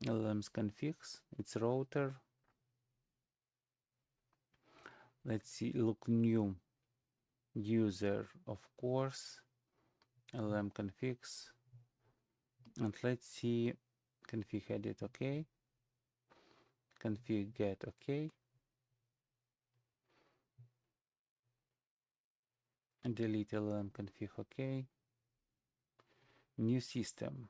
LLM's configs, its router. Let's see, look new. User, of course. LLM configs. And let's see config edit, okay. Config get, okay. And delete LLM config, okay. New system.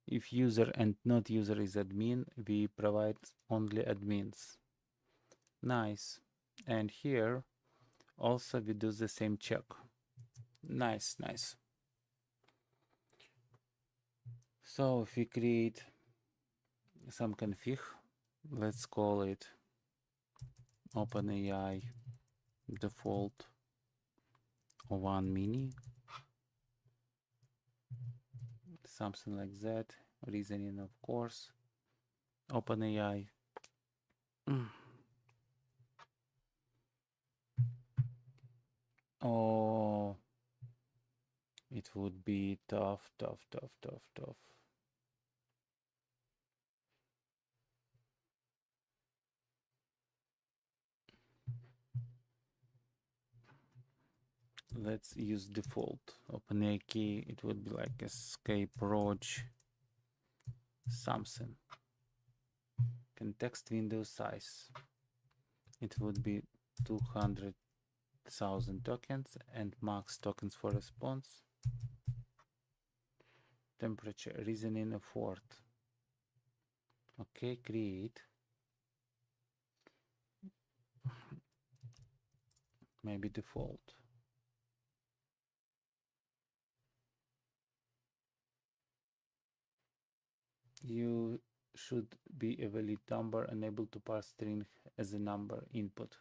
If user and not user is admin, we provide only admins. Nice. And here also we do the same check. Nice, nice. So if we create some config, let's call it OpenAI default 1 mini, something like that. Reasoning, of course. OpenAI. Oh, it would be tough. Let's use default OpenAI key. It would be like escape roach something. Context window size. It would be 200,000 tokens and max tokens for response. Temperature, reasoning effort. Okay, create. Maybe default. You should be a valid number unable to pass string as a number input.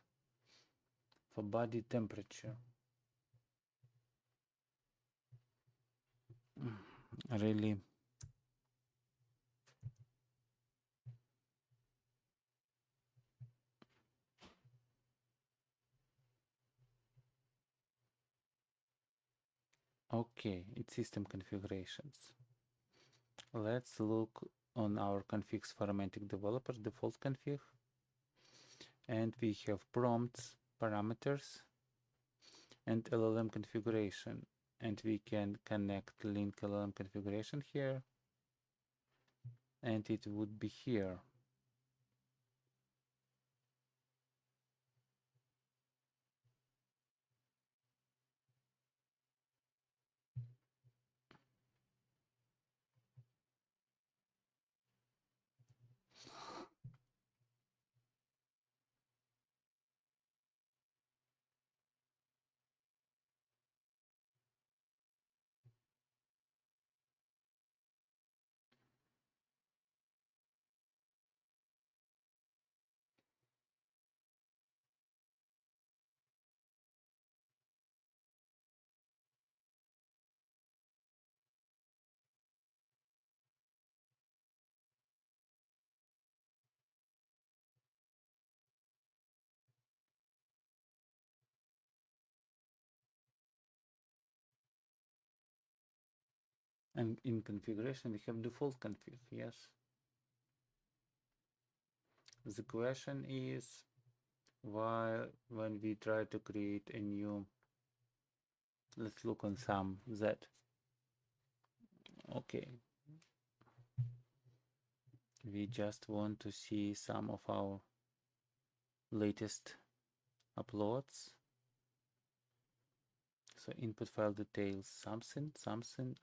For body temperature. Really? Okay, it's system configurations. Let's look on our configs for Romantic Developer default config. And we have prompts, parameters, and LLM configuration. And we can connect link LLM configuration here. And it would be here. And in configuration, we have default config, yes. The question is, why when we try to create a new, let's look on some Z. Okay, We just want to see some of our latest uploads. So input file details, something,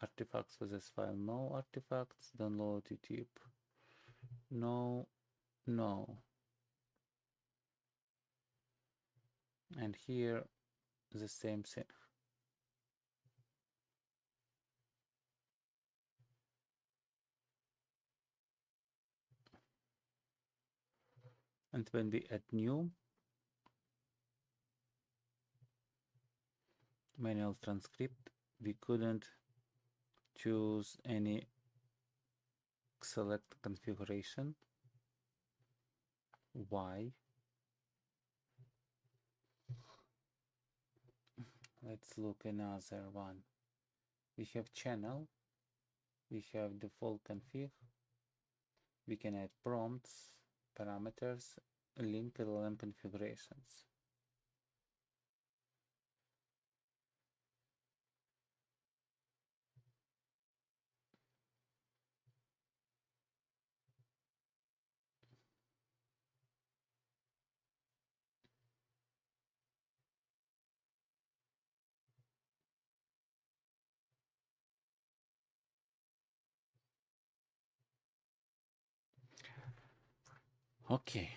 artifacts for this file, no artifacts, download YouTube, no, no. And here, the same thing. And when we add new, manual transcript, we couldn't choose any select configuration. Why? Let's look another one. We have channel, we have default config, we can add prompts, parameters, link LLM configurations. Okay.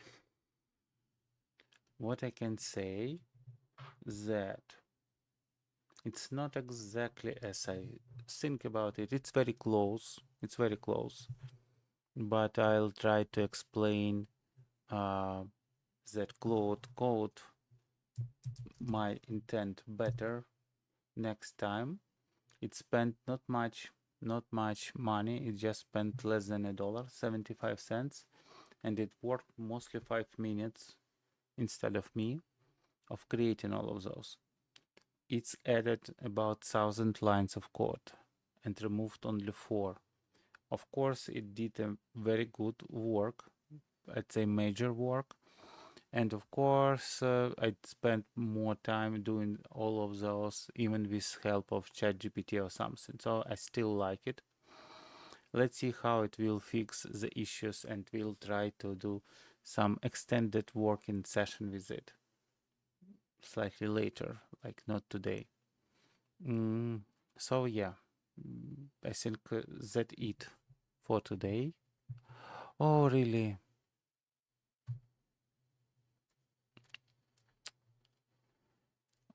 What I can say that it's not exactly as I think about it. It's very close. It's very close. But I'll try to explain that Claude code my intent better next time. It spent not much money. It just spent less than $1, 75 cents, and it worked mostly 5 minutes instead of me of creating all of those. It's added about 1,000 lines of code and removed only 4. Of course, it did a very good work. It's a major work. And of course, I spent more time doing all of those, even with help of ChatGPT or something. So I still like it. Let's see how it will fix the issues, and we'll try to do some extended working session with it slightly later, like not today. So yeah, I think that's it for today. Oh, really?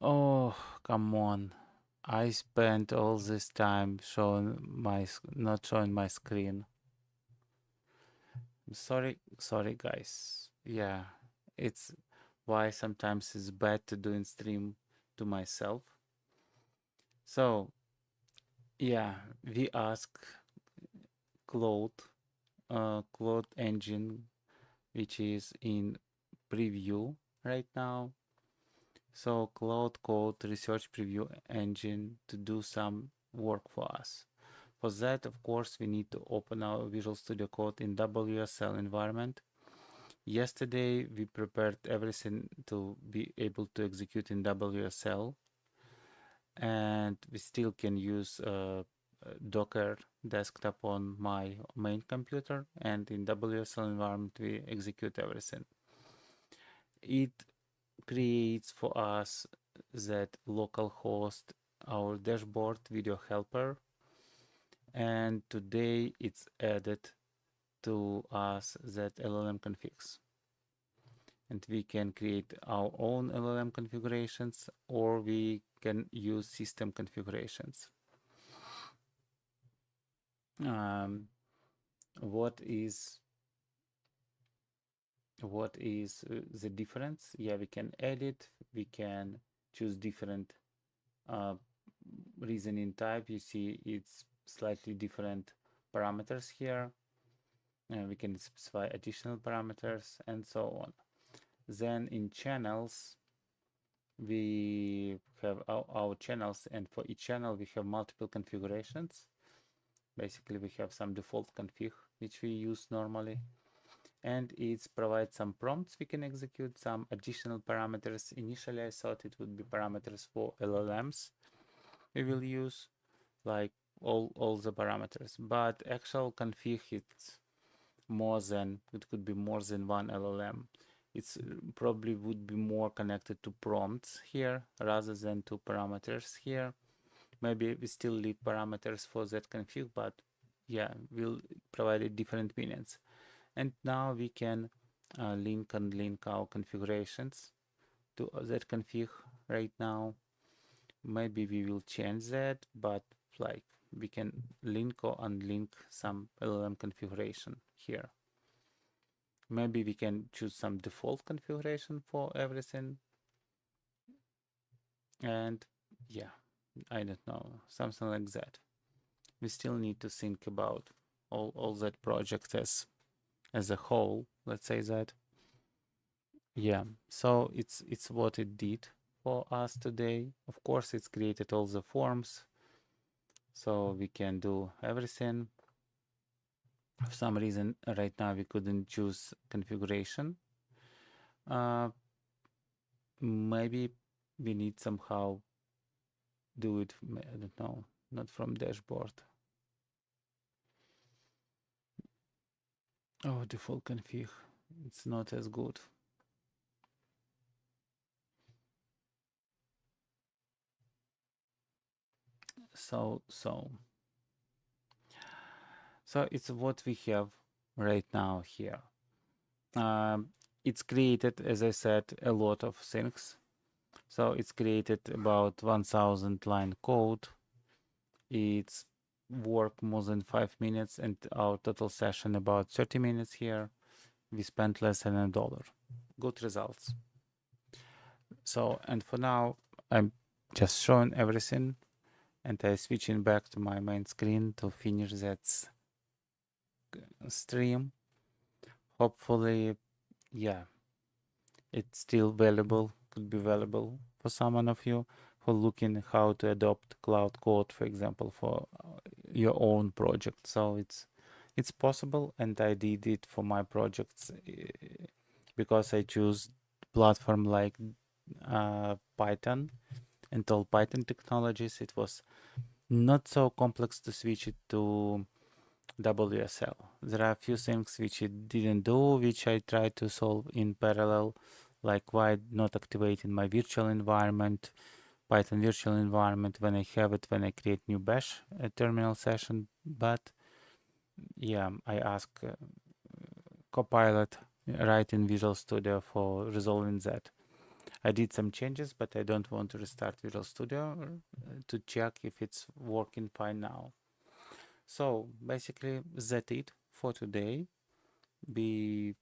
Oh, come on. I spent all this time not showing my screen. Sorry guys. Yeah, it's why sometimes it's bad to do in stream to myself. So yeah, we ask Claude, Claude engine, which is in preview right now. So Claude Code Research Preview Engine to do some work for us. For that, of course, we need to open our Visual Studio Code in WSL environment. Yesterday, we prepared everything to be able to execute in WSL, and we still can use Docker desktop on my main computer, and in WSL environment, we execute everything. It creates for us that localhost, our dashboard video helper, and today it's added to us that LLM configs, and we can create our own LLM configurations, or we can use system configurations. What is the difference? Yeah, we can edit, we can choose different reasoning type. You see it's slightly different parameters here, and we can specify additional parameters and so on. Then in channels, we have our channels, and for each channel we have multiple configurations. Basically, we have some default config which we use normally, and it provides some prompts we can execute, some additional parameters. Initially I thought it would be parameters for LLMs we will use, like all the parameters, but actual config, it's it could be more than one LLM. It's probably would be more connected to prompts here rather than to parameters here. Maybe we still leave parameters for that config, but yeah, we'll provide it different meanings. And now we can link our configurations to that config right now. Maybe we will change that, but like we can link or unlink some LLM configuration here. Maybe we can choose some default configuration for everything. And yeah, I don't know, something like that. We still need to think about all that project as a whole, let's say that. Yeah, so it's what it did for us today. Of course, it's created all the forms, so we can do everything. For some reason, right now we couldn't choose configuration. Maybe we need somehow do it, I don't know, not from dashboard. Oh, default config, it's not as good. So it's what we have right now here. It's created, as I said, a lot of things. So it's created about 1000 line code. It's work more than 5 minutes, and our total session about 30 minutes here. We spent less than $1. Good results. So, and for now, I'm just showing everything, and I'm switching back to my main screen to finish that stream. Hopefully, yeah, it's still valuable, could be valuable for someone of you who are looking how to adopt cloud code, for example, for your own project. So it's possible, and I did it for my projects because I choose platform like Python and all Python technologies. It was not so complex to switch it to WSL. There are a few things which it didn't do, which I tried to solve in parallel, like why not activating my virtual environment, Python virtual environment when I have it, when I create new bash terminal session. But yeah, I ask Copilot right in Visual Studio for resolving that. I did some changes, but I don't want to restart Visual Studio to check if it's working fine now. So basically that's it for today. We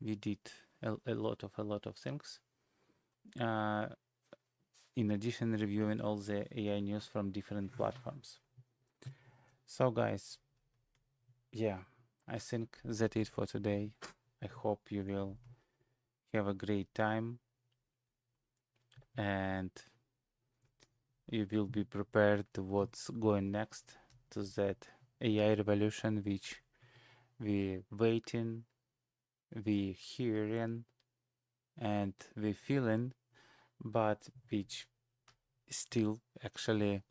did a lot of things. In addition, reviewing all the AI news from different platforms. So guys, yeah, I think that's it for today. I hope you will have a great time and you will be prepared to what's going next, to that AI revolution which we waiting, we hearing, and we feeling, but which is still actually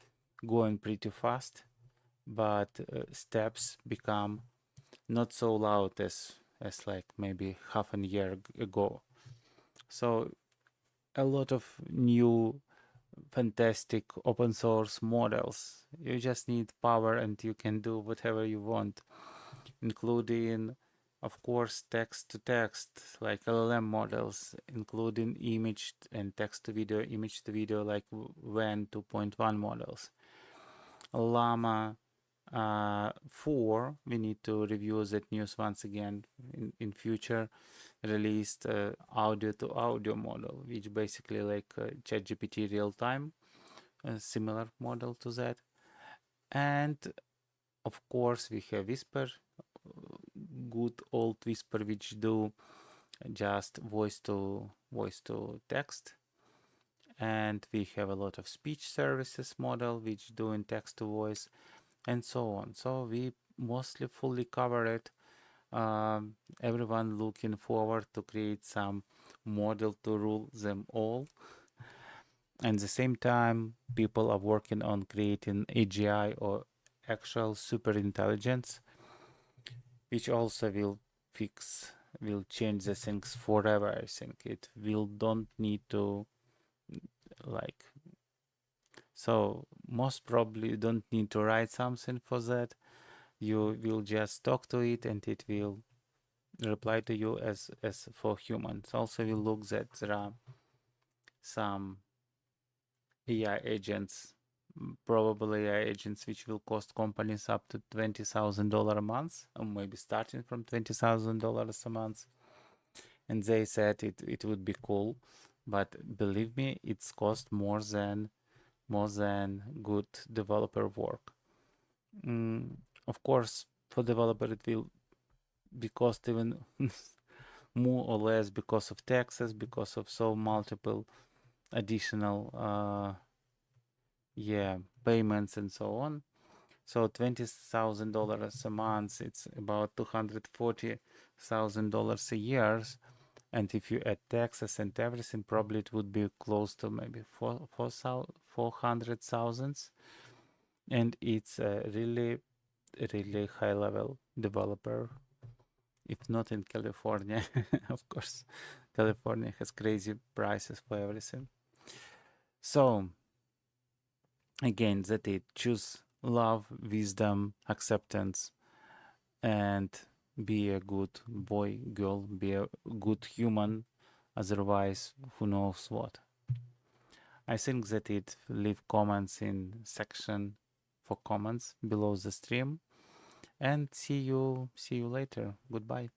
going pretty fast, but steps become not so loud as like maybe half a year ago. So a lot of new fantastic open source models. You just need power and you can do whatever you want, including of course text to text like LLM models, including image and text to video, image to video like WAN 2.1 models. Llama 4, we need to review that news once again in future, released audio to audio model, which basically like ChatGPT real time, a similar model to that. And of course we have Whisper, good old Whisper, which do just voice to text. And we have a lot of speech services model which do in text to voice and so on. So we mostly fully cover it. Everyone looking forward to create some model to rule them all. And at the same time, people are working on creating AGI or actual super intelligence. which also will change the things forever. I think it will don't need to like, so most probably you don't need to write something for that. You will just talk to it and it will reply to you as for humans. Also we look that there are some AI agents, probably AI agents which will cost companies up to $20,000 a month, or maybe starting from $20,000 a month. And they said it would be cool, but believe me, it's cost more than good developer work. Of course, for developer it will be cost even more or less because of taxes, because of so multiple additional payments and so on. So $20,000 a month, it's about $240,000 a year. And if you add taxes and everything, probably it would be close to maybe 400,000. And it's a really high level developer, if not in California. Of course, California has crazy prices for everything. So again, that it, choose love, wisdom, acceptance, and be a good boy, girl, be a good human. Otherwise, who knows what. I think that it, leave comments in section for comments below the stream, and see you later. Goodbye.